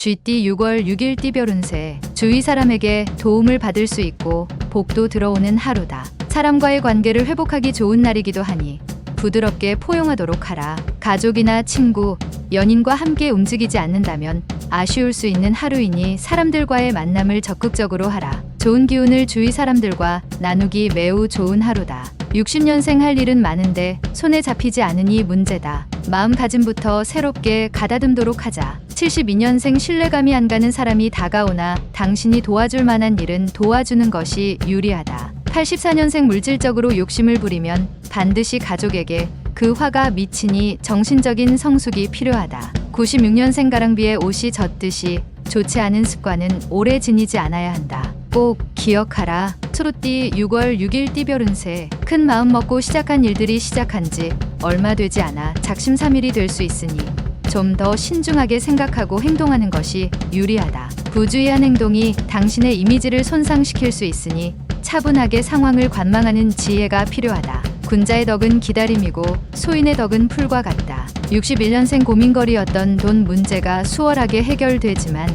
쥐띠 6월 6일 띠별 운세. 주위 사람에게 도움을 받을 수 있고 복도 들어오는 하루다. 사람과의 관계를 회복하기 좋은 날이기도 하니 부드럽게 포용하도록 하라. 가족이나 친구, 연인과 함께 움직이지 않는다면 아쉬울 수 있는 하루이니 사람들과의 만남을 적극적으로 하라. 좋은 기운을 주위 사람들과 나누기 매우 좋은 하루다. 60년생 할 일은 많은데 손에 잡히지 않으니 문제다. 마음가짐부터 새롭게 가다듬도록 하자. 72년생 신뢰감이 안 가는 사람이 다가오나 당신이 도와줄 만한 일은 도와주는 것이 유리하다. 84년생 물질적으로 욕심을 부리면 반드시 가족에게 그 화가 미치니 정신적인 성숙이 필요하다. 96년생 가랑비에 옷이 젖듯이 좋지 않은 습관은 오래 지니지 않아야 한다. 꼭 기억하라. 초록띠 6월 6일 띠별 운세. 큰 마음 먹고 시작한 일들이 시작한 지 얼마 되지 않아 작심삼일이 될 수 있으니 좀 더 신중하게 생각하고 행동하는 것이 유리하다. 부주의한 행동이 당신의 이미지를 손상시킬 수 있으니 차분하게 상황을 관망하는 지혜가 필요하다. 군자의 덕은 기다림이고 소인의 덕은 풀과 같다. 61년생 고민거리였던 돈 문제가 수월하게 해결되지만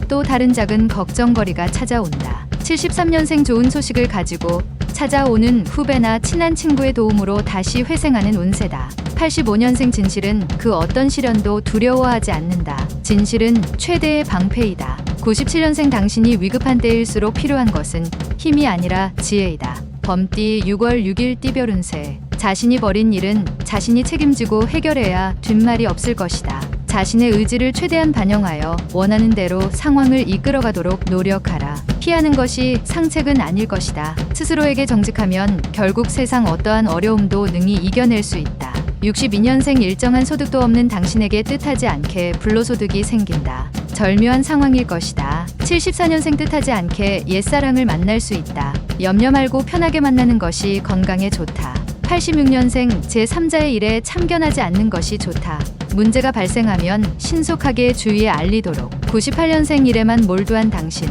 또 다른 작은 걱정거리가 찾아온다. 73년생 좋은 소식을 가지고 찾아오는 후배나 친한 친구의 도움으로 다시 회생하는 운세다. 85년생 진실은 그 어떤 시련도 두려워하지 않는다. 진실은 최대의 방패이다. 97년생 당신이 위급한 때일수록 필요한 것은 힘이 아니라 지혜이다. 범띠 6월 6일 띠별 운세. 자신이 벌인 일은 자신이 책임지고 해결해야 뒷말이 없을 것이다. 자신의 의지를 최대한 반영하여 원하는 대로 상황을 이끌어가도록 노력하라. 피하는 것이 상책은 아닐 것이다. 스스로에게 정직하면 결국 세상 어떠한 어려움도 능히 이겨낼 수 있다. 62년생 일정한 소득도 없는 당신에게 뜻하지 않게 불로소득이 생긴다. 절묘한 상황일 것이다. 74년생 뜻하지 않게 옛사랑을 만날 수 있다. 염려 말고 편하게 만나는 것이 건강에 좋다. 86년생 제3자의 일에 참견하지 않는 것이 좋다. 문제가 발생하면 신속하게 주위에 알리도록. 98년생 일에만 몰두한 당신.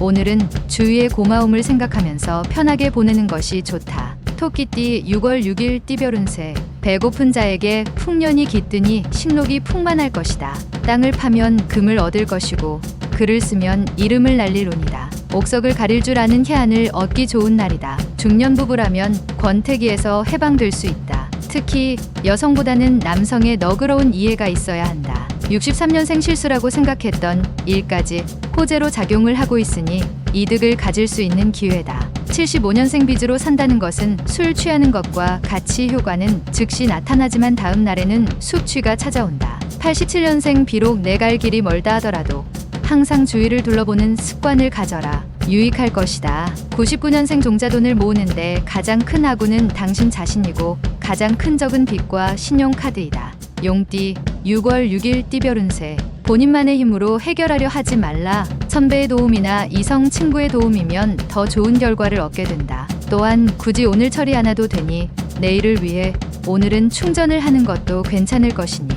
오늘은 주위의 고마움을 생각하면서 편하게 보내는 것이 좋다. 토끼띠 6월 6일 띠별 운세. 배고픈 자에게 풍년이 깃드니 식록이 풍만할 것이다. 땅을 파면 금을 얻을 것이고 글을 쓰면 이름을 날릴 운이다. 옥석을 가릴 줄 아는 해안을 얻기 좋은 날이다. 중년 부부라면 권태기에서 해방될 수 있다. 특히 여성보다는 남성의 너그러운 이해가 있어야 한다. 63년생 실수라고 생각했던 일까지 호재로 작용을 하고 있으니 이득을 가질 수 있는 기회다. 75년생 빚으로 산다는 것은 술 취하는 것과 같이 효과는 즉시 나타나지만 다음 날에는 숙취가 찾아온다. 87년생 비록 내 갈 길이 멀다 하더라도 항상 주위를 둘러보는 습관을 가져라. 유익할 것이다. 99년생 종자돈을 모으는데 가장 큰 아군은 당신 자신이고 가장 큰 적은 빚과 신용카드이다. 용띠 6월 6일 띠별 운세. 본인만의 힘으로 해결하려 하지 말라. 선배의 도움이나 이성 친구의 도움이면 더 좋은 결과를 얻게 된다. 또한 굳이 오늘 처리 안 해도 되니 내일을 위해 오늘은 충전을 하는 것도 괜찮을 것이니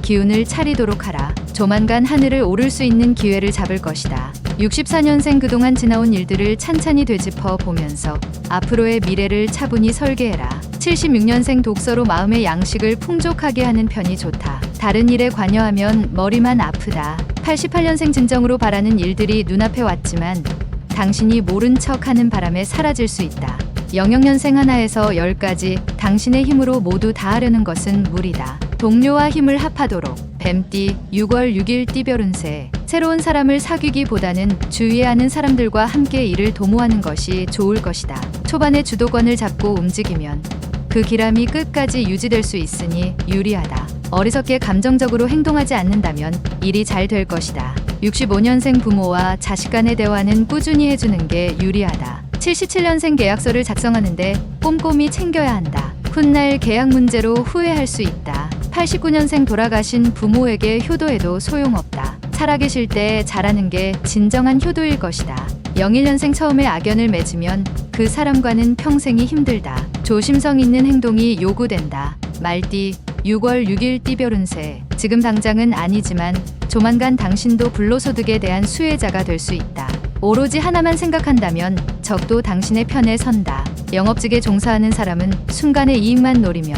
기운을 차리도록 하라. 조만간 하늘을 오를 수 있는 기회를 잡을 것이다. 64년생 그동안 지나온 일들을 찬찬히 되짚어 보면서 앞으로의 미래를 차분히 설계해라. 76년생 독서로 마음의 양식을 풍족하게 하는 편이 좋다. 다른 일에 관여하면 머리만 아프다. 88년생 진정으로 바라는 일들이 눈앞에 왔지만 당신이 모른 척하는 바람에 사라질 수 있다. 00년생 하나에서 10까지 당신의 힘으로 모두 다 하려는 것은 무리다. 동료와 힘을 합하도록. 뱀띠 6월 6일 띠별 운세. 새로운 사람을 사귀기보다는 주위에 아는 사람들과 함께 일을 도모하는 것이 좋을 것이다. 초반에 주도권을 잡고 움직이면 그 기람이 끝까지 유지될 수 있으니 유리하다. 어리석게 감정적으로 행동하지 않는다면 일이 잘 될 것이다. 65년생 부모와 자식 간의 대화는 꾸준히 해주는 게 유리하다. 77년생 계약서를 작성하는데 꼼꼼히 챙겨야 한다. 훗날 계약 문제로 후회할 수 있다. 89년생 돌아가신 부모에게 효도해도 소용없다. 살아계실 때 잘하는 게 진정한 효도일 것이다. 01년생 처음에 악연을 맺으면 그 사람과는 평생이 힘들다. 조심성 있는 행동이 요구된다. 말띠 6월 6일 띠별 운세. 지금 당장은 아니지만 조만간 당신도 불로소득에 대한 수혜자가 될 수 있다. 오로지 하나만 생각한다면 적도 당신의 편에 선다. 영업직에 종사하는 사람은 순간의 이익만 노리면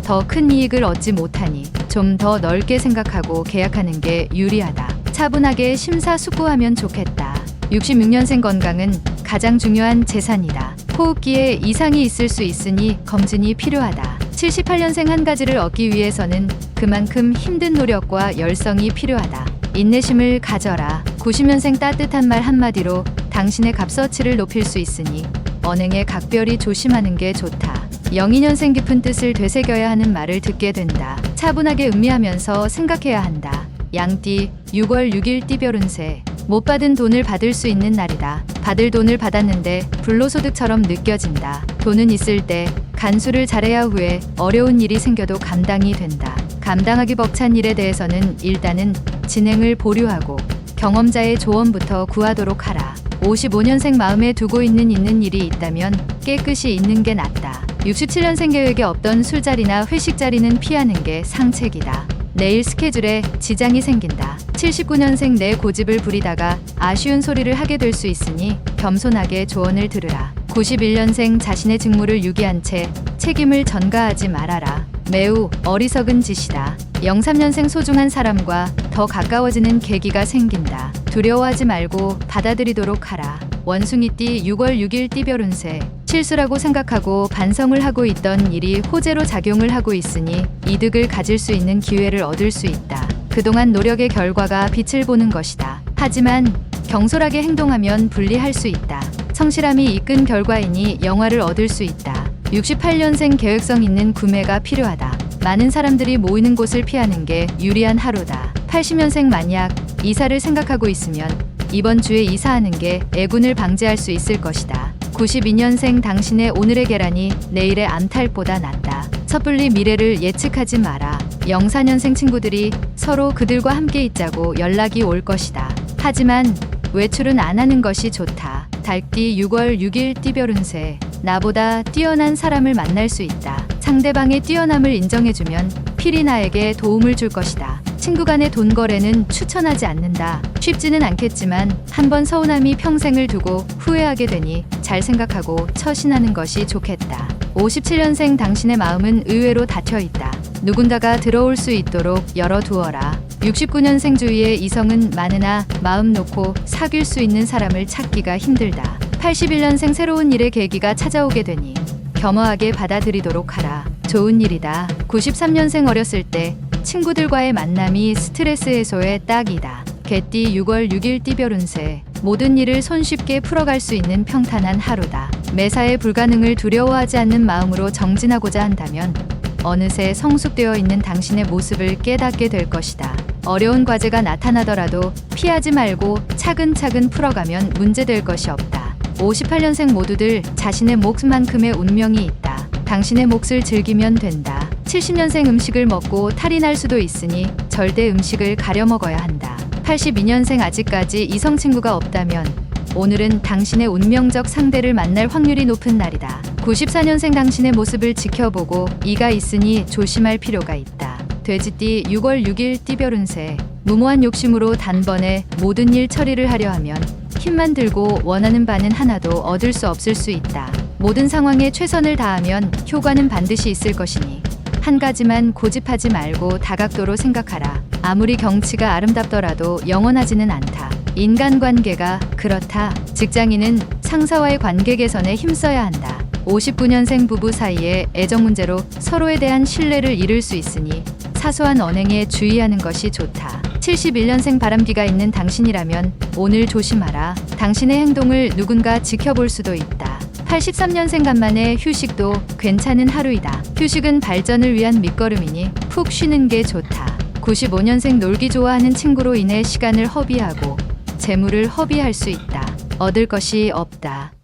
더 큰 이익을 얻지 못하니 좀 더 넓게 생각하고 계약하는 게 유리하다. 차분하게 심사숙고하면 좋겠다. 66년생 건강은 가장 중요한 재산이다. 호흡기에 이상이 있을 수 있으니 검진이 필요하다. 78년생 한 가지를 얻기 위해서는 그만큼 힘든 노력과 열성이 필요하다. 인내심을 가져라. 90년생 따뜻한 말 한마디로 당신의 값어치를 높일 수 있으니 언행에 각별히 조심하는 게 좋다. 02년생 깊은 뜻을 되새겨야 하는 말을 듣게 된다. 차분하게 음미하면서 생각해야 한다. 양띠 6월 6일 띠별 운세. 못 받은 돈을 받을 수 있는 날이다. 받을 돈을 받았는데 불로소득처럼 느껴진다. 돈은 있을 때 간수를 잘해야 후에 어려운 일이 생겨도 감당이 된다. 감당하기 벅찬 일에 대해서는 일단은 진행을 보류하고 경험자의 조언부터 구하도록 하라. 55년생 마음에 두고 있는 일이 있다면 깨끗이 있는 게 낫다. 67년생 계획에 없던 술자리나 회식 자리는 피하는 게 상책이다. 내일 스케줄에 지장이 생긴다. 79년생 내 고집을 부리다가 아쉬운 소리를 하게 될 수 있으니 겸손하게 조언을 들으라. 91년생 자신의 직무를 유기한 채 책임을 전가하지 말아라. 매우 어리석은 짓이다. 03년생 소중한 사람과 더 가까워지는 계기가 생긴다. 두려워하지 말고 받아들이도록 하라. 원숭이띠 6월 6일 띠별 운세. 실수라고 생각하고 반성을 하고 있던 일이 호재로 작용을 하고 있으니 이득을 가질 수 있는 기회를 얻을 수 있다. 그동안 노력의 결과가 빛을 보는 것이다. 하지만 경솔하게 행동하면 불리할 수 있다. 성실함이 이끈 결과이니 영화를 얻을 수 있다. 68년생 계획성 있는 구매가 필요하다. 많은 사람들이 모이는 곳을 피하는 게 유리한 하루다. 80년생 만약 이사를 생각하고 있으면 이번 주에 이사하는 게 애군을 방지할 수 있을 것이다. 92년생 당신의 오늘의 계란이 내일의 암탈보다 낫다. 섣불리 미래를 예측하지 마라. 04년생 친구들이 서로 그들과 함께 있자고 연락이 올 것이다. 하지만 외출은 안 하는 것이 좋다. 달띠 6월 6일 띠별 운세. 나보다 뛰어난 사람을 만날 수 있다. 상대방의 뛰어남을 인정해주면 필히 나에게 도움을 줄 것이다. 친구 간의 돈 거래는 추천하지 않는다. 쉽지는 않겠지만 한번 서운함이 평생을 두고 후회하게 되니 잘 생각하고 처신하는 것이 좋겠다. 57년생 당신의 마음은 의외로 닫혀 있다. 누군가가 들어올 수 있도록 열어두어라. 69년생 주위에 이성은 많으나 마음 놓고 사귈 수 있는 사람을 찾기가 힘들다. 81년생 새로운 일의 계기가 찾아오게 되니 겸허하게 받아들이도록 하라. 좋은 일이다. 93년생 어렸을 때 친구들과의 만남이 스트레스 해소에 딱이다. 개띠 6월 6일 띠별 운세. 모든 일을 손쉽게 풀어갈 수 있는 평탄한 하루다. 매사에 불가능을 두려워하지 않는 마음으로 정진하고자 한다면 어느새 성숙되어 있는 당신의 모습을 깨닫게 될 것이다. 어려운 과제가 나타나더라도 피하지 말고 차근차근 풀어가면 문제될 것이 없다. 58년생 모두들 자신의 몫만큼의 운명이 있다. 당신의 몫을 즐기면 된다. 70년생 음식을 먹고 탈이 날 수도 있으니 절대 음식을 가려 먹어야 한다. 82년생 아직까지 이성 친구가 없다면 오늘은 당신의 운명적 상대를 만날 확률이 높은 날이다. 94년생 당신의 모습을 지켜보고 이가 있으니 조심할 필요가 있다. 돼지띠 6월 6일 띠별 운세. 무모한 욕심으로 단번에 모든 일 처리를 하려 하면 힘만 들고 원하는 바는 하나도 얻을 수 없을 수 있다. 모든 상황에 최선을 다하면 효과는 반드시 있을 것이니 한 가지만 고집하지 말고 다각도로 생각하라. 아무리 경치가 아름답더라도 영원하지는 않다. 인간관계가 그렇다. 직장인은 상사와의 관계 개선에 힘써야 한다. 59년생 부부 사이에 애정 문제로 서로에 대한 신뢰를 잃을 수 있으니 사소한 언행에 주의하는 것이 좋다. 71년생 바람기가 있는 당신이라면 오늘 조심하라. 당신의 행동을 누군가 지켜볼 수도 있다. 83년생 간만에 휴식도 괜찮은 하루이다. 휴식은 발전을 위한 밑거름이니 푹 쉬는 게 좋다. 95년생 놀기 좋아하는 친구로 인해 시간을 허비하고 재물을 허비할 수 있다. 얻을 것이 없다.